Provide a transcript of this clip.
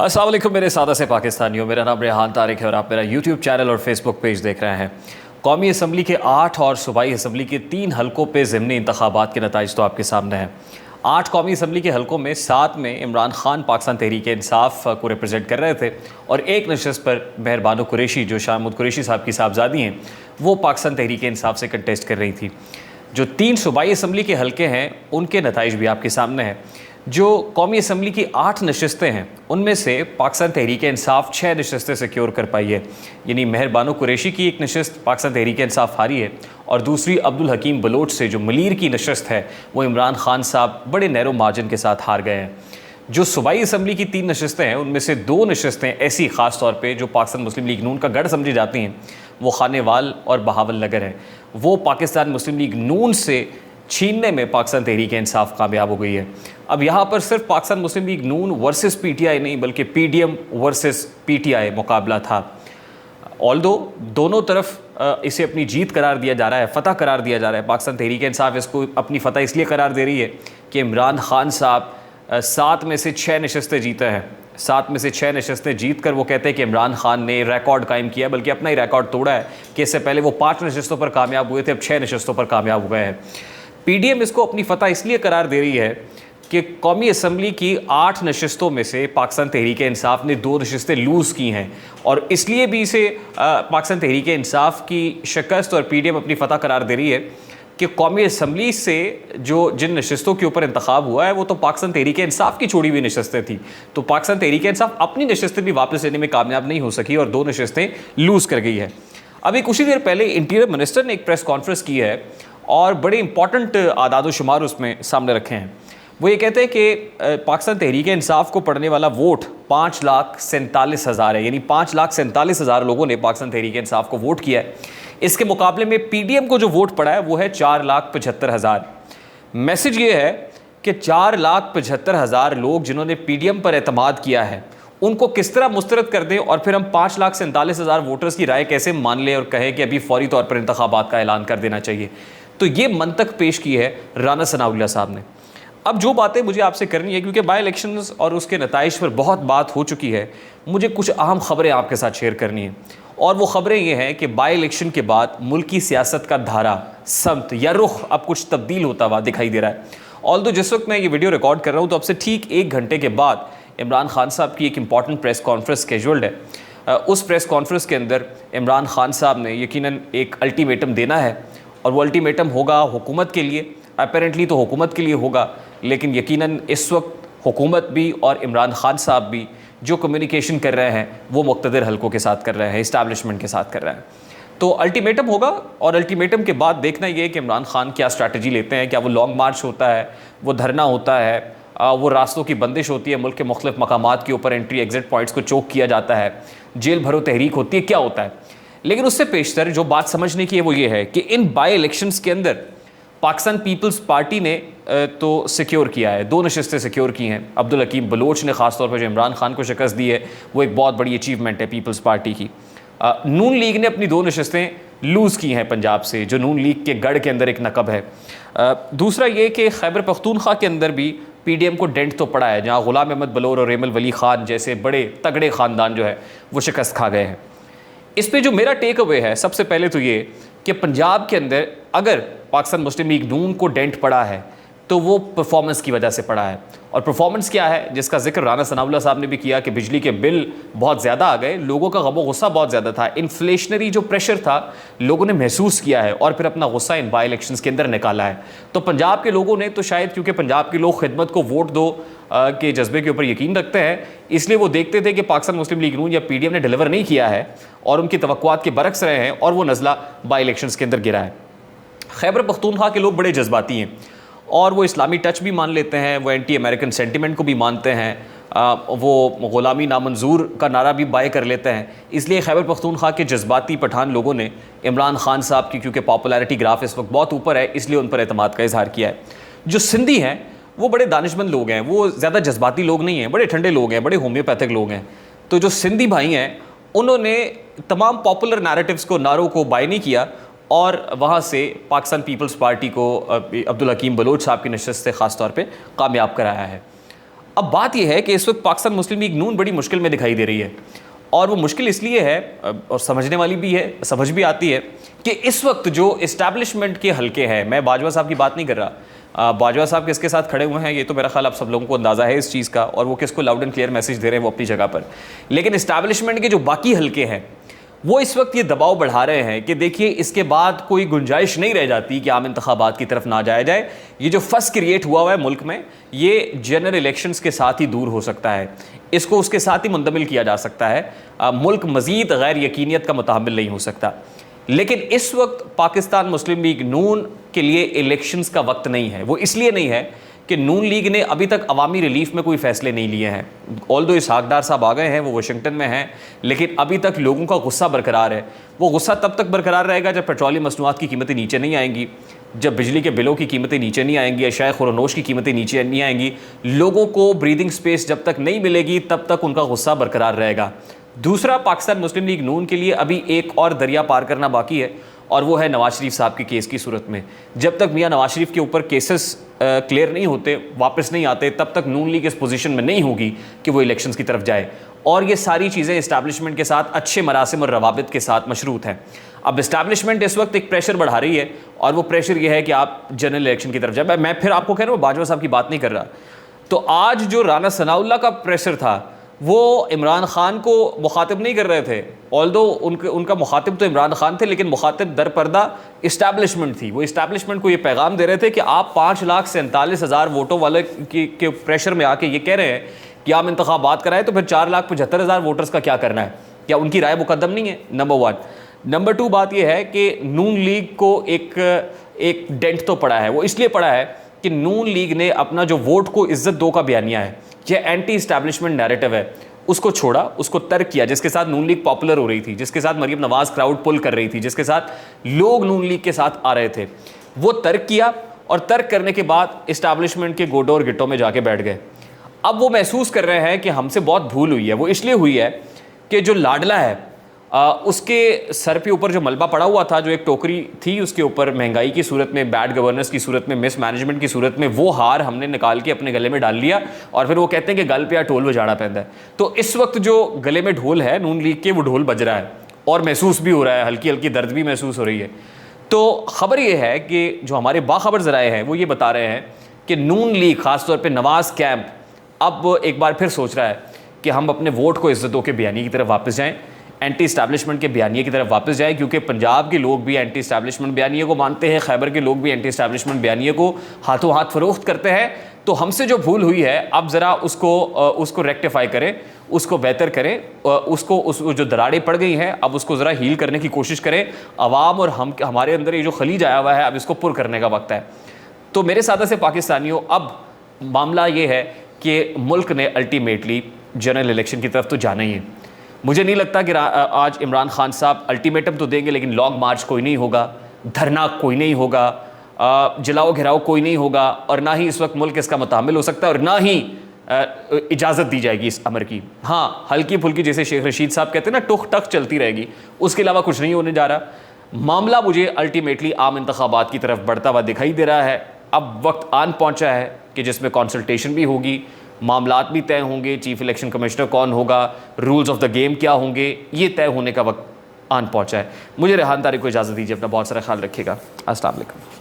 अस्सलाम वालेकुम मेरे सादा से पाकिस्तानियों, मेरा नाम रेहान तारिक है और आप मेरा यूट्यूब चैनल और फेसबुक पेज देख रहे हैं। कौमी असम्बली के 8 और सूबाई असम्बली के 3 हलकों पे ज़िमनी इंतखाबात के नताइज तो आपके सामने हैं। 8 कौमी असम्बली के हलकों में 7 में इमरान खान पाकिस्तान तहरीक इंसाफ को रिप्रेजेंट कर रहे थे और एक नशस्त पर मेहर बानो कुरैशी जो शाहमूद कुरैशी साहब की साहबजादी हैं वो पाकिस्तान तहरीक इंसाफ से कंटेस्ट कर रही थी। जो 3 सूबाई असम्बली के हलके हैं उनके नताइज भी आपके सामने हैं। जो कौमी असम्बली की 8 नशस्तें हैं उनमें से पाकिस्तान तहरीक इंसाफ 6 नशस्तें सिक्योर कर पाई है। यानी मेहर बानो कुरैशी की एक नशस्त पाकिस्तान तहरीक इंसाफ हारी है और दूसरी अब्दुल हकीम बलोच से जो मलीर की नशस्त है वो इमरान खान साहब बड़े नैरो मार्जिन के साथ हार गए हैं। जो सूबाई असम्बली की 3 नशस्तें हैं उनमें से 2 नशस्तें ऐसी ख़ास तौर पे जो पाकिस्तान मुस्लिम लीग नून का गढ़ समझी जाती हैं वो खानेवाल और बहावल नगर है। वो पाकिस्तान मुस्लिम लीग नून से छीनने में पाकिस्तान तहरीक इंसाफ कामयाब हो गई है। अब यहाँ पर सिर्फ पाकिस्तान मुस्लिम लीग नून वर्सेस पीटीआई नहीं बल्कि पीडीएम वर्सेस पीटीआई मुकाबला था। ऑल्दो दोनों तरफ इसे अपनी जीत करार दिया जा रहा है, फ़तह करार दिया जा रहा है। पाकिस्तान तहरीक इंसाफ इसको अपनी फ़तह इसलिए करार दे रही है कि इमरान खान साहब 7 में से 6 नशस्तें जीते हैं। 7 में से 6 नशस्तें जीत कर वो कहते हैं कि इमरान खान ने रिकॉर्ड कायम किया, बल्कि अपना ही रिकॉर्ड तोड़ा है कि इससे पहले वो 5 नशस्तों पर कामयाब हुए थे, अब 6 नशस्तों पर कामयाब हो गए हैं। पीडीएम इसको अपनी फ़तह इसलिए करार दे रही है कि कौमी असम्बली की 8 नशस्तों में से पाकिस्तान तहरीक इंसाफ ने 2 नशस्तें लूज़ की हैं और इसलिए भी इसे पाकिस्तान तहरीक इंसाफ की शिकस्त और पीडीएम अपनी फ़तह करार दे रही है कि कौमी असम्बली से जिन नशस्तों के ऊपर इंतखाब हुआ है वो तो पाकिस्तान तहरीक इंसाफ की छोड़ी हुई नशस्तें थी। तो पाकिस्तान तहरीक इंसाफ अपनी नशस्तें भी वापस लेने में कामयाब नहीं हो सकी और 2 नशस्तें लूज़ कर गई है। अभी कुछ ही देर पहले इंटीरियर मिनिस्टर ने एक प्रेस कॉन्फ्रेंस की है और बड़े इंपॉर्टेंट आदाद शुमार उसमें सामने रखे हैं। वो ये कहते हैं कि पाकिस्तान तहरीक इंसाफ को पड़ने वाला वोट 5,47,000 है। यानी 5,47,000 लोगों ने पाकिस्तान तहरीक इंसाफ को वोट किया है। इसके मुकाबले में पीडीएम को जो वोट पड़ा है वो है 4,75,000। मैसेज ये है कि 4,75,000 लोग जिन्होंने पीडीएम पर एतमाद किया है उनको किस तरह मुस्तरद कर दें और फिर हम 5,47,000 वोटर्स की राय कैसे मान लें और कहें कि अभी फौरी तौर पर इंतखाबात का ऐलान कर देना चाहिए। तो ये मंतक पेश की है राना सनाउल्लाह साहब ने। अब जो बातें मुझे आपसे करनी है, क्योंकि बाई इलेक्शंस और उसके नताइज पर बहुत बात हो चुकी है, मुझे कुछ अहम ख़बरें आपके साथ शेयर करनी है। और वो ख़बरें ये हैं कि बाई इलेक्शन के बाद मुल्की सियासत का धारा, समत या रुख अब कुछ तब्दील होता हुआ दिखाई दे रहा है। ऑल्दो जिस वक्त मैं ये वीडियो रिकॉर्ड कर रहा हूँ तो अब से ठीक 1 घंटे के बाद इमरान खान साहब की एक इंपॉर्टेंट प्रेस कॉन्फ्रेंस स्केड्यूल्ड है। उस प्रेस कॉन्फ्रेंस के अंदर इमरान खान साहब ने यकीनन एक अल्टीमेटम देना है और वो अल्टीमेटम होगा हुकूमत के लिए। अपेरेंटली तो हुकूमत के लिए होगा, लेकिन यकीनन इस वक्त हुकूमत भी और इमरान खान साहब भी जो कम्युनिकेशन कर रहे हैं वो मुक़्तदर हलकों के साथ कर रहे हैं, इस्टेब्लिशमेंट के साथ कर रहे हैं। तो अल्टीमेटम होगा और अल्टीमेटम के बाद देखना ये है कि इमरान खान क्या स्ट्रैटेजी लेते हैं। क्या वो लॉन्ग मार्च होता है, वो धरना होता है, वो रास्तों की बंदिश होती है, मुल्क के मुख्तलिफ मकामात के ऊपर एंट्री एग्जिट पॉइंट्स को चोक किया जाता है, जेल भरो तहरीक होती है, क्या होता है। लेकिन उससे पेशतर जो बात समझने की है वो ये है कि इन बाई इलेक्शंस के अंदर पाकिस्तान पीपल्स पार्टी ने तो सिक्योर किया है, 2 नशस्तें सिक्योर की हैं। अब्दुल हकीम बलोच ने ख़ास तौर पर जो इमरान खान को शिकस्त दी है वो एक बहुत बड़ी अचीवमेंट है पीपल्स पार्टी की। नून लीग ने अपनी 2 नशस्तें लूज़ की हैं पंजाब से, जो नून लीग के गढ़ के अंदर एक नकब है। दूसरा ये कि खैबर पख्तूनख्वा के अंदर भी पीडीएम को डेंट तो पड़ा है, जहाँ गुलाम अहमद बलोर और रेमल वली खान जैसे बड़े तगड़े ख़ानदान जो है वो शिकस्त खा गए हैं। इस पर जो मेरा टेक अवे है सबसे पहले तो ये कि पंजाब के अंदर अगर पाकिस्तान मुस्लिम लीग नून को डेंट पड़ा है तो वो परफॉर्मेंस की वजह से पड़ा है। और परफॉर्मेंस क्या है जिसका जिक्र राना सनाउल्लाह साहब ने भी किया कि बिजली के बिल बहुत ज़्यादा आ गए, लोगों का गम गुस्सा बहुत ज़्यादा था, इन्फ्लेशनरी जो प्रेशर था लोगों ने महसूस किया है और फिर अपना गुस्सा इन बाई इलेक्शंस के अंदर निकाला है। तो पंजाब के लोगों ने तो शायद क्योंकि पंजाब के लोग खिदमत को वोट दो के जज्बे के ऊपर यकीन रखते हैं, इसलिए वो देखते थे कि पाकिस्तान मुस्लिम लीग नून या पीडीएम ने डिलीवर नहीं किया है और उनकी तवक्कुआत के बरक्स रहे हैं और वो नज़ला बाई इलेक्शंस के अंदर गिरा है। खैबर पख्तूनख्वा के लोग बड़े जज्बाती हैं और वो इस्लामी टच भी मान लेते हैं, वो एंटी अमेरिकन सेंटिमेंट को भी मानते हैं, वो ग़ुलामी नामंजूर का नारा भी बाय कर लेते हैं। इसलिए खैबर पख्तूनख्वा के जज्बाती पठान लोगों ने इमरान खान साहब की, क्योंकि पॉपुलैरिटी ग्राफ इस वक्त बहुत ऊपर है, इसलिए उन पर एतमाद का इजहार किया है। जो सिंधी हैं वो बड़े दानिशमंद लोग हैं, वो ज़्यादा जज्बाती लोग नहीं हैं, बड़े ठंडे लोग हैं, बड़े होम्योपैथिक लोग हैं। तो जो सिंधी भाई हैं उन्होंने तमाम पॉपुलर नैरेटिव्स को, नारों को बाय नहीं किया और वहाँ से पाकिस्तान पीपल्स पार्टी को अब्दुल हकीम बलोच साहब की नशस्त से ख़ास तौर पे कामयाब कराया है। अब बात यह है कि इस वक्त पाकिस्तान मुस्लिम लीग नून बड़ी मुश्किल में दिखाई दे रही है, और वो मुश्किल इसलिए है और समझने वाली भी है, समझ भी आती है कि इस वक्त जो इस्टेब्लिशमेंट के हल्के हैं, मैं बाजवा साहब की बात नहीं कर रहा, बाजवा साहब किसके साथ खड़े हुए हैं ये तो मेरा ख्याल आप सब लोगों को अंदाज़ा है इस चीज़ का, और वो किसको लाउड एंड क्लियर मैसेज दे रहे हैं वो अपनी जगह पर, लेकिन इस्टेब्लिशमेंट के जो बाकी हल्के हैं वो इस वक्त ये दबाव बढ़ा रहे हैं कि देखिए इसके बाद कोई गुंजाइश नहीं रह जाती कि आम इंतखाबात की तरफ ना जाया जाए। ये जो फस क्रिएट हुआ है मुल्क में, ये जनरल इलेक्शंस के साथ ही दूर हो सकता है, इसको उसके साथ ही मुंतमिल किया जा सकता है। मुल्क मज़ीद गैर यकीनियत का मुताबिल नहीं हो सकता। लेकिन इस वक्त पाकिस्तान मुस्लिम लीग नून के लिए इलेक्शंस का वक्त नहीं है। वो इसलिए नहीं है कि नून लीग ने अभी तक अवामी रिलीफ में कोई फ़ैसले नहीं लिए हैं। ऑल्दो इसहाक डार साहब आ गए हैं, वो वाशिंगटन में हैं, लेकिन अभी तक लोगों का गुस्सा बरकरार है। वो गुस्सा तब तक बरकरार रहेगा जब पेट्रोलियम मसनूआत की कीमतें नीचे नहीं आएंगी, जब बिजली के बिलों की कीमतें नीचे नहीं आएंगी, अशाए खुरनोश की कीमतें नीचे नहीं आएंगी। लोगों को ब्रीदिंग स्पेस जब तक नहीं मिलेगी तब तक उनका गुस्सा बरकरार रहेगा। दूसरा, पाकिस्तान मुस्लिम लीग नून के लिए अभी एक और दरिया पार करना बाकी है, और वो है नवाज शरीफ साहब के केस की सूरत में। जब तक मियां नवाज शरीफ के ऊपर केसेस क्लियर नहीं होते, वापस नहीं आते, तब तक नून लीग इस पोजीशन में नहीं होगी कि वो इलेक्शंस की तरफ जाए। और ये सारी चीज़ें इस्टेब्लिशमेंट के साथ अच्छे मरासिम और रवाबित के साथ मशरूत हैं। अब इस्टेब्लिशमेंट इस वक्त एक प्रेशर बढ़ा रही है, और वो प्रेशर ये है कि आप जनरल इलेक्शन की तरफ जाए। मैं फिर आपको कह रहा हूँ, बाजवा साहब की बात नहीं कर रहा। तो आज जो राना सनाउल्लाह का प्रेशर था वो इमरान खान को मुखातिब नहीं कर रहे थे, ऑल्दो उनका मुखातिब तो इमरान खान थे, लेकिन मुखातिब दर पर्दा इस्टेब्लिशमेंट थी। वो इस्टेब्लिशमेंट को ये पैगाम दे रहे थे कि आप 5,47,000 वोटों वाले के प्रेशर में आके ये कह रहे हैं कि आप इंतखाबात कराएं, तो फिर 4,75,000 वोटर्स का क्या करना है? क्या उनकी राय मुकद्दम नहीं है? नंबर 1। नंबर 2 बात यह है कि नून लीग को एक डेंट तो पड़ा है। वो इसलिए पड़ा है कि नून लीग ने अपना जो वोट को इज्जत दो का बयानिया है, यह एंटी इस्टेब्लिशमेंट नैरेटिव है, उसको छोड़ा, उसको तर्क किया, जिसके साथ नून लीग पॉपुलर हो रही थी, जिसके साथ मरीम नवाज क्राउड पुल कर रही थी, जिसके साथ लोग नून लीग के साथ आ रहे थे, वो तर्क किया। और तर्क करने के बाद इस्टेब्लिशमेंट के गोडों और गिट्टों में जाके बैठ गए। अब वो महसूस कर रहे हैं कि हमसे बहुत भूल हुई है। वो इसलिए हुई है कि जो लाडला है उसके सर पे ऊपर जो मलबा पड़ा हुआ था, जो एक टोकरी थी उसके ऊपर, महंगाई की सूरत में, बैड गवर्नेंस की सूरत में, मिस मैनेजमेंट की सूरत में, वो हार हमने निकाल के अपने गले में डाल लिया। और फिर वो कहते हैं कि गल पे या ढोल बजाना पैंदा है। तो इस वक्त जो गले में ढोल है नून लीग के, वो ढोल बज रहा है और महसूस भी हो रहा है, हल्की हल्की दर्द भी महसूस हो रही है। तो ख़बर ये है कि जो हमारे बाखबर ज़राए हैं वो ये बता रहे हैं कि नून लीग, ख़ासतौर पर नवाज़ कैंप, अब एक बार फिर सोच रहा है कि हम अपने वोट को इज्जतों के बयानी की तरफ वापस जाएँ, एंटी इस्टेब्लिशमेंट के बयानिए की तरफ वापस जाए, क्योंकि पंजाब के लोग भी एंटी इस्टेब्लिशमेंट बयानिए को मानते हैं, खैबर के लोग भी एंटी इस्टेब्लिशमेंट बयानिए को हाथों हाथ फरोख्त करते हैं। तो हमसे जो भूल हुई है, अब ज़रा उसको रेक्टिफाई करें, उसको बेहतर करें, उस जो दरारें पड़ गई हैं अब उसको ज़रा हील करने की कोशिश करें। अवाम और हमारे अंदर ये जो खलीज आया हुआ है, अब इसको पुर करने का वक्त है। तो मेरे सादा से पाकिस्तानियों, अब मामला ये है कि मुल्क ने अल्टीमेटली जनरल इलेक्शन की तरफ तो जाना ही है। मुझे नहीं लगता कि आज इमरान खान साहब अल्टीमेटम तो देंगे, लेकिन लॉन्ग मार्च कोई नहीं होगा, धरना कोई नहीं होगा, जलाओ घिराओ कोई नहीं होगा, और ना ही इस वक्त मुल्क इसका मुतामिल हो सकता है, और ना ही इजाज़त दी जाएगी इस अमर की। हाँ, हल्की फुल्की, जैसे शेख रशीद साहब कहते हैं ना, टुक टक चलती रहेगी, उसके अलावा कुछ नहीं होने जा रहा। मामला मुझे अल्टीमेटली आम इंतखाबात की तरफ बढ़ता हुआ दिखाई दे रहा है। अब वक्त आन पहुँचा है कि जिसमें कंसल्टेशन भी होगी, मामलात भी तय होंगे, चीफ इलेक्शन कमिश्नर कौन होगा, रूल्स ऑफ द गेम क्या होंगे, ये तय होने का वक्त आन पहुंचा है। मुझे रेहान तारिक को इजाज़त दीजिए, अपना बहुत सारा ख्याल रखिएगा। अस्सलाम वालेकुम।